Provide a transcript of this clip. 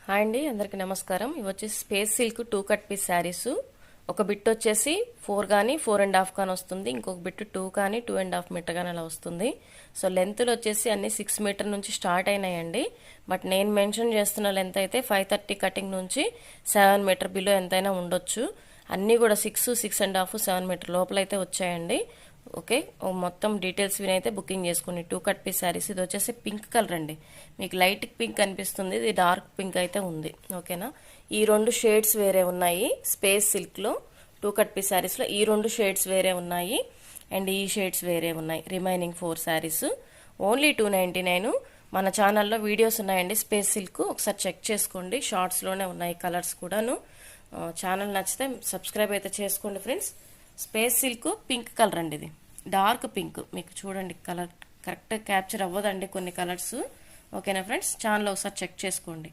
Hi అండి, అందరికీ నమస్కారం. ఇవి వచ్చేసి space silk 2 cut piece sarees. ఒక బిట్ వచ్చేసి 4 కానీ 4.5 కానీ వస్తుంది. ఇంకొక బిట్ 2 కానీ 2.5 మీటర్ కానీ అలా వస్తుంది. సో లెంత్లు వచ్చేసి అన్ని 6 మీటర్ నుంచి స్టార్ట్ అయినాయండి. బట్ నేను మెన్షన్ చేస్తున్న లెంత్ అయితే 530 కటింగ్ నుంచి 7 మీటర్ బిలో ఎంతైనా ఉండొచ్చు. అన్నీ కూడా 6, 6.5, 7 మీటర్ లోపల అయితే వచ్చాయండి. ఓకే, మొత్తం డీటెయిల్స్ వినైతే బుకింగ్ చేసుకోండి. 2 కట్ పీస్ శారీస్. ఇది వచ్చేసి పింక్ కలర్ అండి. మీకు లైట్ పింక్ కనిపిస్తుంది, ఇది డార్క్ పింక్ అయితే ఉంది. ఓకేనా, ఈ 2 షేడ్స్ వేరే ఉన్నాయి. స్పేస్ సిల్క్లో 2 కట్ పీస్ శారీస్లో ఈ 2 షేడ్స్ వేరే ఉన్నాయి అండ్ ఈ షేడ్స్ వేరే ఉన్నాయి. Remaining 4 saris only 299. మన ఛానల్లో వీడియోస్ ఉన్నాయండి స్పేస్ సిల్క్, ఒకసారి చెక్ చేసుకోండి. షార్ట్స్లోనే ఉన్నాయి కలర్స్ కూడాను. ఛానల్ నచ్చితే సబ్స్క్రైబ్ అయితే చేసుకోండి friends. Space silk pink colour అండి, ఇది డార్క్ పింక్. మీకు చూడండి కలర్ కరెక్ట్గా క్యాప్చర్ అవ్వదండి కొన్ని కలర్స్. ఓకేనా ఫ్రెండ్స్, ఛానల్ ఒకసారి చెక్ చేసుకోండి.